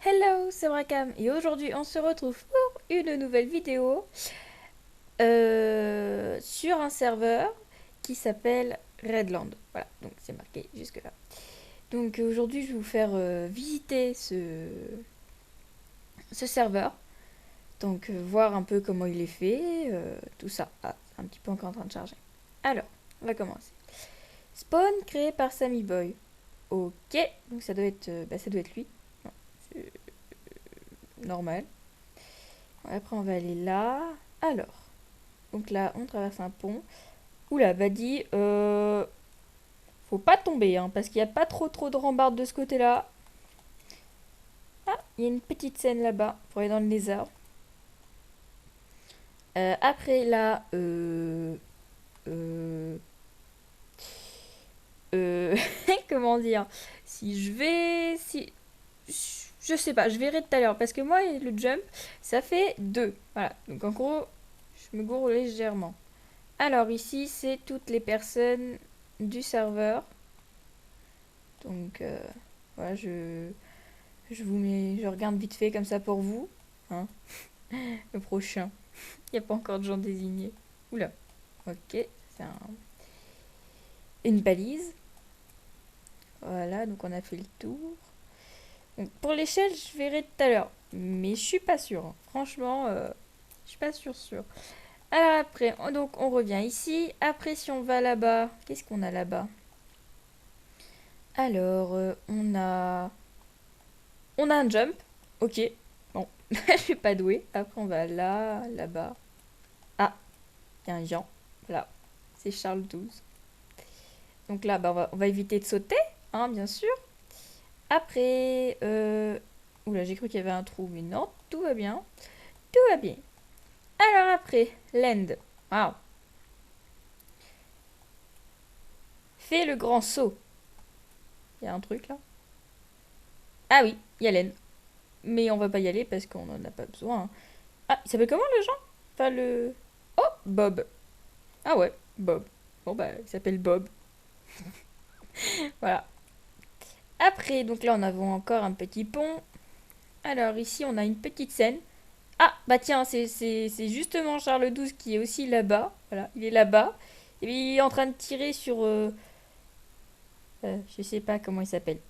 Hello, c'est Brakam et aujourd'hui on se retrouve pour une nouvelle vidéo sur un serveur qui s'appelle Redland. Voilà, donc c'est marqué jusque là. Donc aujourd'hui je vais vous faire visiter ce serveur. Donc voir un peu comment il est fait, tout ça. Ah, c'est un petit peu encore en train de charger. Alors, on va commencer. Spawn créé par Sammy Boy. Ok, donc ça doit être lui. Non, c'est normal. Après, on va aller là. Alors, donc là, on traverse un pont. Oula, bah dit, faut pas tomber, hein, parce qu'il n'y a pas trop de rambardes de ce côté-là. Ah, il y a une petite scène là-bas pour aller dans le lézard. Après, là, euh, euh, comment dire? Si je vais, si, je sais pas, je verrai tout à l'heure, parce que moi, le jump, ça fait 2. Voilà, donc en gros, je me gourre légèrement. Alors ici, c'est toutes les personnes du serveur. Donc voilà, je regarde vite fait comme ça pour vous. Hein, le prochain. Il n'y a pas encore de gens désignés. Oula. Ok, c'est une balise. Voilà, donc on a fait le tour. Donc, pour l'échelle, je verrai tout à l'heure. Mais je suis pas sûre, hein. Franchement, je suis pas sûre. Alors après, donc on revient ici. Après, si on va là-bas, qu'est-ce qu'on a là-bas? Alors, on a un jump. Ok. Bon, je suis pas douée. Après, on va là, là-bas. Ah, il y a un Jean. Voilà. C'est Charles XII. Donc là, bah, on va éviter de sauter, hein, bien sûr. Après, oula, j'ai cru qu'il y avait un trou, mais non, tout va bien. Tout va bien. Alors après, land. Waouh. Fais le grand saut. Il y a un truc là. Ah oui, il y a land. Mais on va pas y aller parce qu'on en a pas besoin, hein. Ah, il s'appelle comment le Jean? Enfin, le. Oh, Bob. Ah ouais, Bob. Bon bah, il s'appelle Bob. Voilà. Après, donc là, on a encore un petit pont. Alors ici, on a une petite scène. Ah, bah tiens, c'est justement Charles XII qui est aussi là-bas. Voilà, il est là-bas. Et il est en train de tirer sur... je sais pas comment il s'appelle.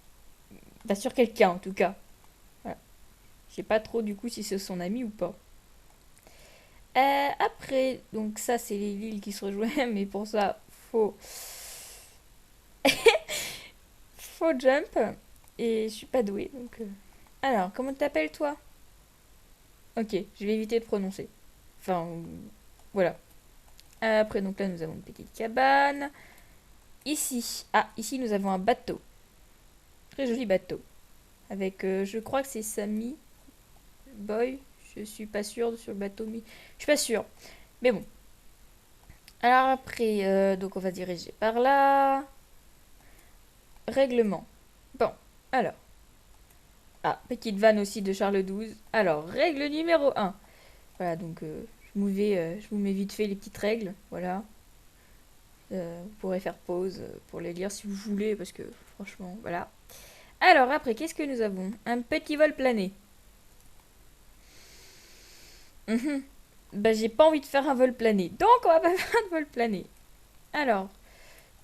Bah sur quelqu'un, en tout cas. Voilà. Je sais pas trop, du coup, si c'est son ami ou pas. Après, donc ça, c'est les villes qui se rejoignent. Mais pour ça, faut... faut jump. Et je suis pas douée, donc... Alors, comment t'appelles, toi? Ok, je vais éviter de prononcer. Enfin, voilà. Après, donc là, nous avons une petite cabane. Ici, ah, ici, nous avons un bateau. Très joli bateau. Avec, je crois que c'est Sammy Boy. Je suis pas sûre sur le bateau, mais je suis pas sûre. Mais bon. Alors après, donc on va diriger par là. Règlement. Bon, alors. Ah, petite vanne aussi de Charles XII. Alors, règle numéro un. Voilà, donc je vous mets vite fait les petites règles. Voilà. Vous pourrez faire pause pour les lire si vous voulez, parce que franchement, voilà. Alors après, qu'est-ce que nous avons? Un petit vol plané. Mhm. Bah j'ai pas envie de faire un vol plané, donc on va pas faire un vol plané. Alors,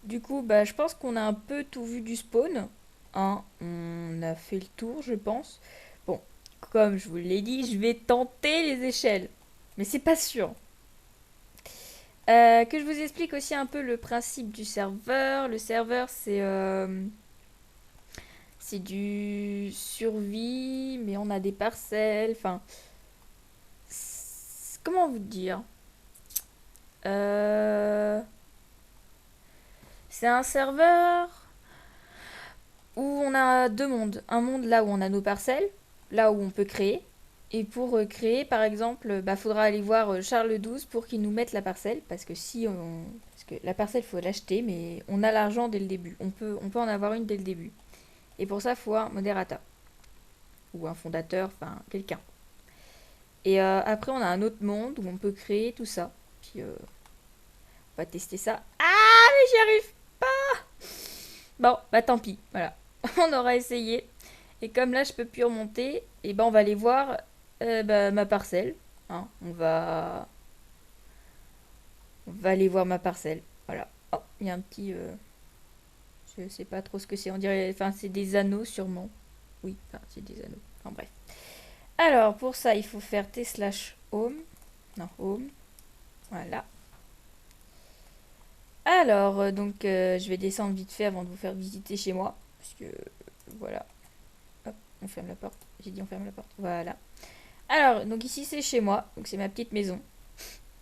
du coup, bah je pense qu'on a un peu tout vu du spawn. Hein, on a fait le tour, je pense. Bon, comme je vous l'ai dit, je vais tenter les échelles. Mais c'est pas sûr. Que je vous explique aussi un peu le principe du serveur. Le serveur, c'est du survie, mais on a des parcelles. Enfin, comment vous dire? Euh, c'est un serveur où on a deux mondes. Un monde là où on a nos parcelles, là où on peut créer. Et pour créer, par exemple, bah, faudra aller voir Charles XII pour qu'il nous mette la parcelle. Parce que si on... Parce que la parcelle, faut l'acheter, mais on a l'argent dès le début. On peut en avoir une dès le début. Et pour ça, il faut un modérateur. Ou un fondateur, enfin, quelqu'un. Et après, on a un autre monde où on peut créer tout ça. Puis, on va tester ça. Ah, mais j'y arrive pas. Bon, bah tant pis. Voilà. On aura essayé. Et comme là, je peux plus remonter, et ben on va aller voir ma parcelle. Hein. On va aller voir ma parcelle. Voilà. Oh, il y a un petit... je sais pas trop ce que c'est. On dirait... Enfin, c'est des anneaux sûrement. Oui, enfin, c'est des anneaux. Enfin, bref. Alors, pour ça, il faut faire t/home. Non, home. Voilà. Alors, je vais descendre vite fait avant de vous faire visiter chez moi. Parce que, voilà. Hop, on ferme la porte. J'ai dit on ferme la porte. Voilà. Alors, donc ici, c'est chez moi. Donc, c'est ma petite maison.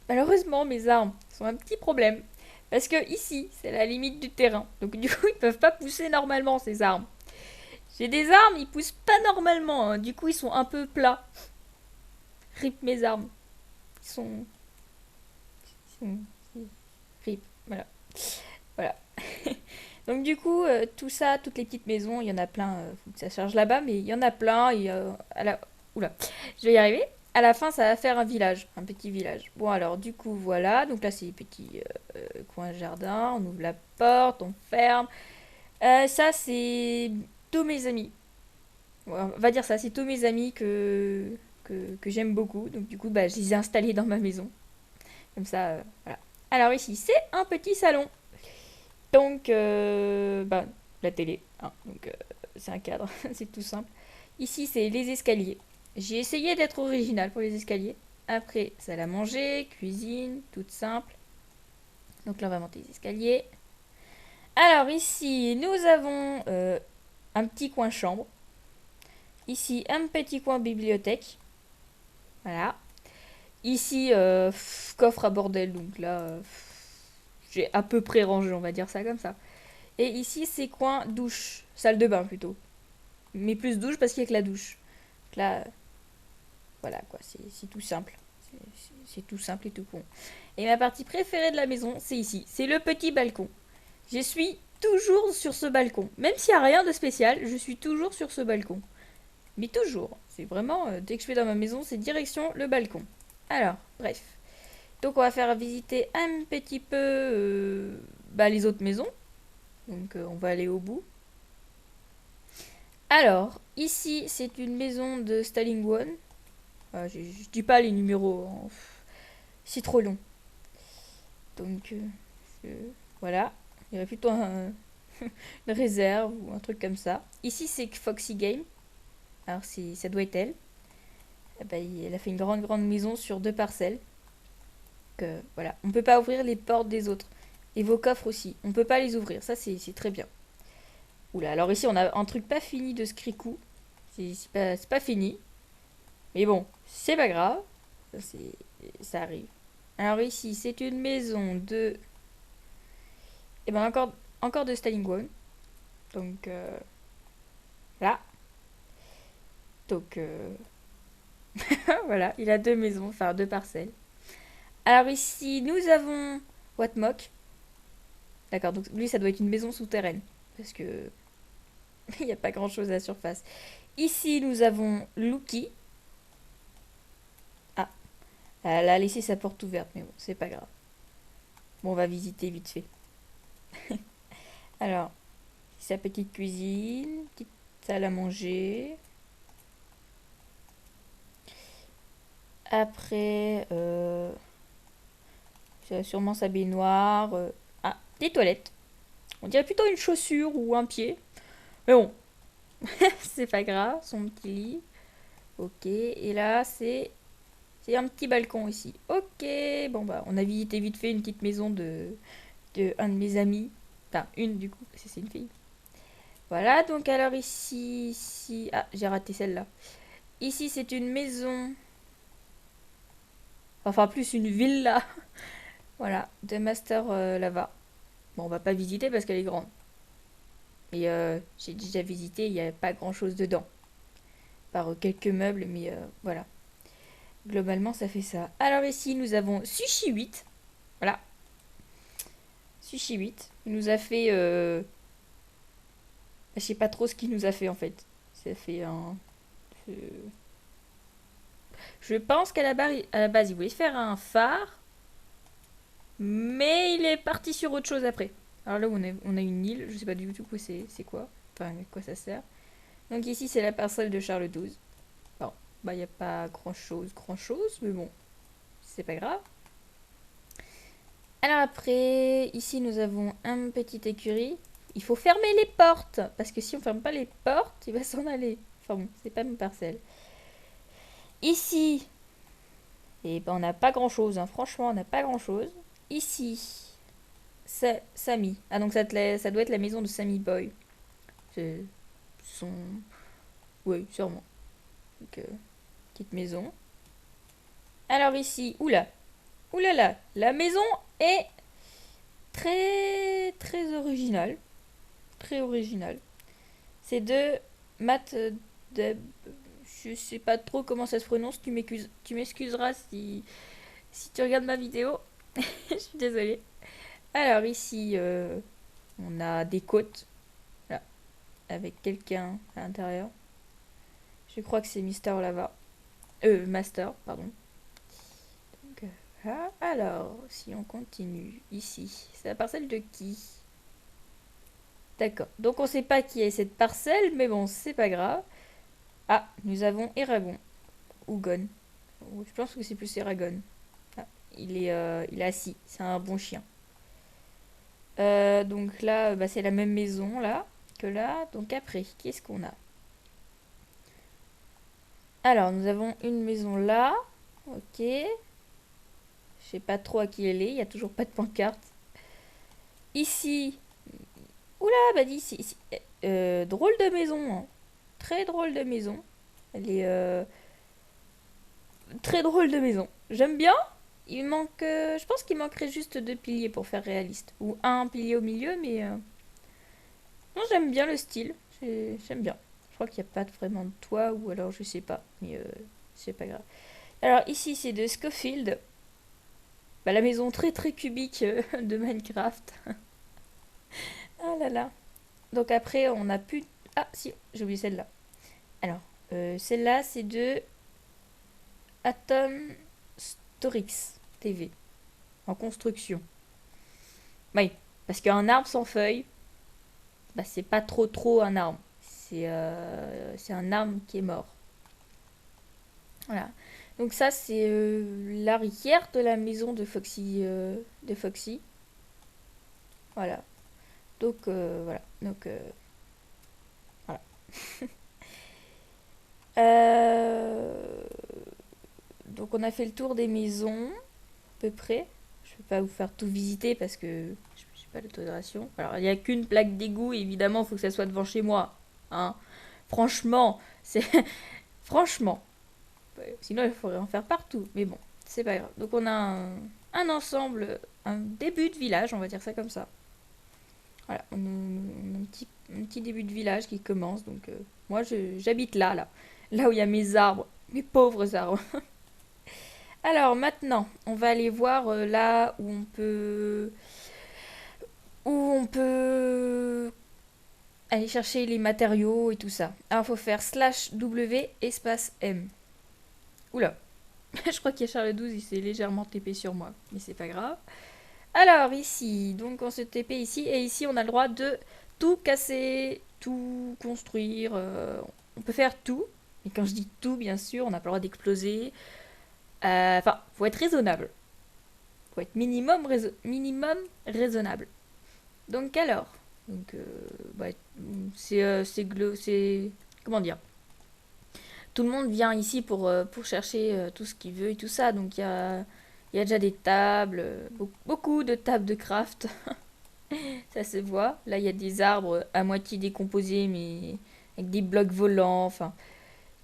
Malheureusement, mes arbres sont un petit problème. Parce que ici, c'est la limite du terrain. Donc, du coup, ils peuvent pas pousser normalement, ces arbres. J'ai des arbres, ils poussent pas normalement. Hein. Du coup, ils sont un peu plats. Rip mes arbres. Ils sont... Rip. Voilà. Voilà. Donc du coup, tout ça, toutes les petites maisons, il y en a plein. Faut que ça charge là-bas, mais il y en a plein. Oula, je vais y arriver. À la fin, ça va faire un village, un petit village. Bon alors, du coup, voilà. Donc là, c'est les petits coins jardin. On ouvre la porte, on ferme. Ça, c'est tous mes amis. Ouais, on va dire ça, c'est tous mes amis que j'aime beaucoup. Donc du coup, bah, je les ai installés dans ma maison. Comme ça, voilà. Alors ici, c'est un petit salon. Donc, la télé. Hein, donc, c'est un cadre, c'est tout simple. Ici, c'est les escaliers. J'ai essayé d'être original pour les escaliers. Après, salle à manger, cuisine, toute simple. Donc là, on va monter les escaliers. Alors ici, nous avons un petit coin chambre. Ici, un petit coin bibliothèque. Voilà. Ici, coffre à bordel. Donc là, j'ai à peu près rangé, on va dire ça comme ça. Et ici, c'est coin douche. Salle de bain plutôt. Mais plus douche parce qu'il y a que la douche. Donc là, voilà quoi, c'est tout simple. C'est tout simple et tout con. Et ma partie préférée de la maison, c'est ici. C'est le petit balcon. Je suis toujours sur ce balcon. Même s'il n'y a rien de spécial, je suis toujours sur ce balcon. Mais toujours. C'est vraiment, dès que je vais dans ma maison, c'est direction le balcon. Alors, bref. Donc on va faire visiter un petit peu les autres maisons. Donc on va aller au bout. Alors, ici, c'est une maison de Stalling One. Je dis pas les numéros, hein. C'est trop long. Donc, voilà. Il y aurait plutôt une réserve ou un truc comme ça. Ici, c'est Foxy Game. Alors, ça doit être elle. Eh ben, elle a fait une grande, grande maison sur 2 parcelles. Donc, voilà. On peut pas ouvrir les portes des autres. Et vos coffres aussi. On peut pas les ouvrir. Ça, c'est très bien. Oula, alors ici, on a un truc pas fini de Skrikou. C'est pas fini. Mais bon, c'est pas grave. Ça arrive. Alors ici, c'est une maison de... Et ben encore de Stalingwon. Donc là. Donc voilà, il a 2 maisons, enfin 2 parcelles. Alors ici, nous avons Watmok. D'accord, donc lui, ça doit être une maison souterraine. Parce que il n'y a pas grand chose à la surface. Ici, nous avons Luki. Ah, elle a laissé sa porte ouverte, mais bon, c'est pas grave. Bon, on va visiter vite fait. Alors, sa petite cuisine, petite salle à manger. Après, sûrement sa baignoire. Ah, des toilettes. On dirait plutôt une chaussure ou un pied. Mais bon, c'est pas grave. Son petit lit. Ok, et là, c'est un petit balcon ici. Ok, bon bah, on a visité vite fait une petite maison de un de mes amis. Enfin, une du coup, parce que c'est une fille. Voilà, donc alors ici... Ah, j'ai raté celle-là. Ici, c'est une maison... Enfin, plus une villa. Voilà, de Master Lava. Bon, on va pas visiter parce qu'elle est grande. Mais j'ai déjà visité, il n'y a pas grand-chose dedans. Par quelques meubles, mais voilà. Globalement, ça fait ça. Alors ici, nous avons Sushi 8. Voilà. Sushi 8. Il nous a fait... Je sais pas trop ce qu'il nous a fait en fait. Ça fait un... euh, Je pense à la base, il voulait faire un phare, mais il est parti sur autre chose après. Alors là, on a une île, je sais pas du tout quoi c'est quoi, enfin à quoi ça sert. Donc ici, c'est la parcelle de Charles XII. Bon, bah, il n'y a pas grand-chose, mais bon, c'est pas grave. Alors après, ici, nous avons un petit écurie. Il faut fermer les portes, parce que si on ferme pas les portes, il va s'en aller. Enfin bon, c'est pas une parcelle. Ici, et ben on n'a pas grand-chose, hein. Franchement, on n'a pas grand-chose. Ici, c'est Sammy. Ah donc ça doit être la maison de Sammy Boy. C'est son... Oui, sûrement. Donc, petite maison. Alors ici, oulala, la maison est très originale. Très originale. C'est de Matt Deb. Je sais pas trop comment ça se prononce. Tu m'excuseras si tu regardes ma vidéo. Je suis désolée. Alors ici, on a des côtes. Là, avec quelqu'un à l'intérieur. Je crois que c'est Mister Lava. Master, pardon. Donc, voilà. Alors, si on continue, ici, c'est la parcelle de qui? D'accord. Donc on sait pas qui est cette parcelle, mais bon, c'est pas grave. Ah, nous avons Eragon. Ou Gon. Je pense que c'est plus Eragon. Ah, il est assis. C'est un bon chien. Donc là, bah, c'est la même maison là que là. Donc après, qu'est-ce qu'on a? Alors, nous avons une maison là. Ok. Je sais pas trop à qui elle est. Il y a toujours pas de pancarte. Ici. Oula, bah dis ici. Drôle de maison, hein. Très drôle de maison. Elle est très drôle de maison. J'aime bien. Il manque. Je pense qu'il manquerait juste deux piliers pour faire réaliste. Ou un pilier au milieu, mais. Non, j'aime bien le style. J'aime bien. Je crois qu'il n'y a pas vraiment de toit, ou alors je sais pas. Mais c'est pas grave. Alors ici, c'est de Scofield. Bah, la maison très cubique de Minecraft. Ah là là. Donc après, on a plus. Ah si, j'ai oublié celle-là. Alors, celle-là, c'est de Atom Storix TV. En construction. Oui, parce qu'un arbre sans feuilles, bah, c'est pas trop un arbre. C'est un arbre qui est mort. Voilà. Donc ça, c'est l'arrière de la maison de Foxy. Voilà. Donc voilà. Donc voilà. Euh, Donc on a fait le tour des maisons, à peu près. Je ne vais pas vous faire tout visiter parce que je n'ai pas l'autorisation. Alors il n'y a qu'une plaque d'égout, évidemment, il faut que ça soit devant chez moi. Hein. Franchement, c'est... Franchement. Sinon il faudrait en faire partout. Mais bon, c'est pas grave. Donc on a un ensemble, un début de village, on va dire ça comme ça. Voilà, on a un petit début de village qui commence. Donc moi j'habite là. Là où il y a mes arbres. Mes pauvres arbres. Alors maintenant, on va aller voir là où on peut aller chercher les matériaux et tout ça. Alors il faut faire /W espace M. Oula, je crois qu'il y a Charles XII, il s'est légèrement TP sur moi, mais c'est pas grave. Alors ici, donc on se TP ici et ici on a le droit de tout casser, tout construire. On peut faire tout, mais quand je dis tout, bien sûr, on n'a pas le droit d'exploser. Enfin, faut être raisonnable. Faut être minimum raisonnable. Donc alors, donc bah, c'est comment dire. Tout le monde vient ici pour chercher tout ce qu'il veut et tout ça. Donc il y a déjà des tables, beaucoup de tables de craft. Ça se voit. Là il y a des arbres à moitié décomposés mais avec des blocs volants. Enfin,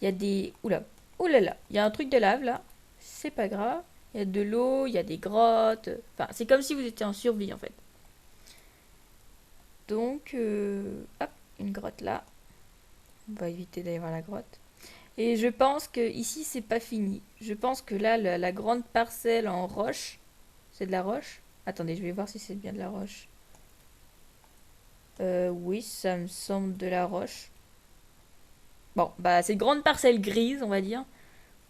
il y a des oulala, il y a un truc de lave là. C'est pas grave. Il y a de l'eau, il y a des grottes. Enfin, c'est comme si vous étiez en survie en fait. Donc, hop, une grotte là. On va éviter d'aller voir la grotte. Et je pense que ici c'est pas fini. Je pense que là, la grande parcelle en roche, c'est de la roche. Attendez, je vais voir si c'est bien de la roche. Oui, ça me semble de la roche. Bon, bah c'est une grande parcelle grise, on va dire.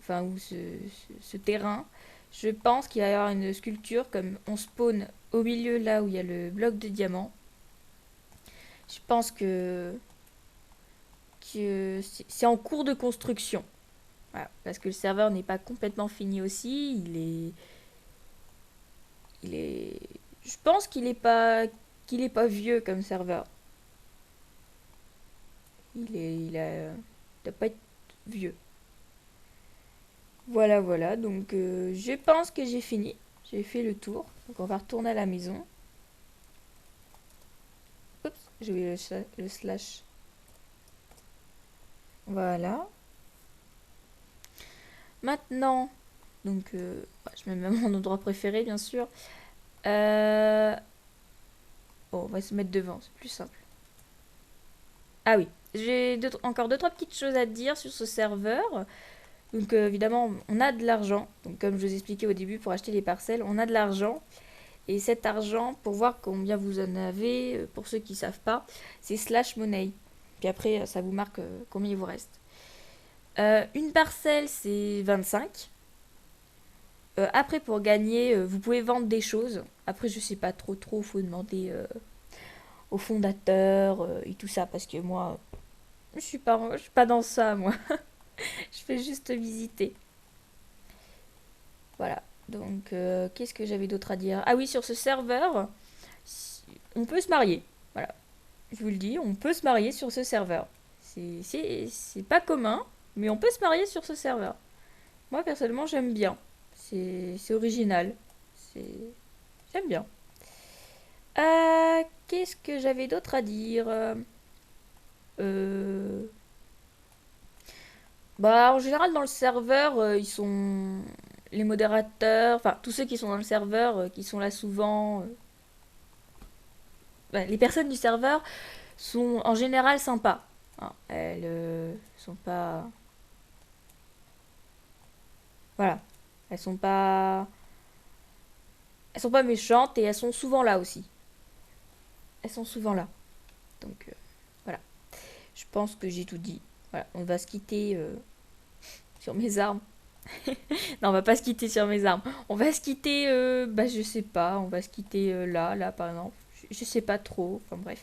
Enfin, où ce terrain. Je pense qu'il va y avoir une sculpture comme on spawn au milieu là où il y a le bloc de diamant. Je pense c'est en cours de construction. Voilà, parce que le serveur n'est pas complètement fini aussi. Il est, je pense qu'il est pas vieux comme serveur. Il doit pas être vieux. Voilà, voilà. Donc, je pense que j'ai fini. J'ai fait le tour. Donc, on va retourner à la maison. Oups, j'ai oublié le slash. Voilà. Maintenant, donc, je mets même mon endroit préféré, bien sûr. Bon, on va se mettre devant, c'est plus simple. Ah oui, j'ai encore deux, trois petites choses à dire sur ce serveur. Donc, évidemment, on a de l'argent. Donc, comme je vous expliquais au début, pour acheter les parcelles, on a de l'argent. Et cet argent, pour voir combien vous en avez, pour ceux qui ne savent pas, c'est slash money. Puis après, ça vous marque combien il vous reste. Une parcelle, c'est 25. Après, pour gagner, vous pouvez vendre des choses. Après, je sais pas trop, faut demander au fondateur et tout ça, parce que moi, je suis pas dans ça, moi. Je fais juste visiter. Voilà. Donc, qu'est-ce que j'avais d'autre à dire? Ah oui, sur ce serveur, on peut se marier. Voilà. Je vous le dis, on peut se marier sur ce serveur. C'est pas commun, mais on peut se marier sur ce serveur. Moi, personnellement, j'aime bien. C'est original. C'est... J'aime bien. Qu'est-ce que j'avais d'autre à dire? Euh, Bah, en général, dans le serveur, ils sont... Les modérateurs, enfin, tous ceux qui sont dans le serveur, qui sont là souvent... bah, les personnes du serveur sont en général sympas. Hein, elles sont pas... Voilà. Elles sont pas... Elles sont pas méchantes et elles sont souvent là aussi. Elles sont souvent là. Donc, voilà. Je pense que j'ai tout dit. Voilà, on va se quitter sur mes armes. Non, on va pas se quitter sur mes armes. On va se quitter, bah je sais pas, on va se quitter là par exemple. Je sais pas trop, enfin bref.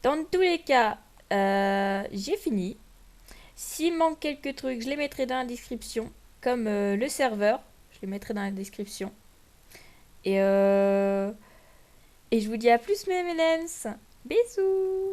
Dans tous les cas, j'ai fini. S'il manque quelques trucs, je les mettrai dans la description. Comme le serveur, je les mettrai dans la description. Et, euh, et je vous dis à plus mes M&M's. Bisous.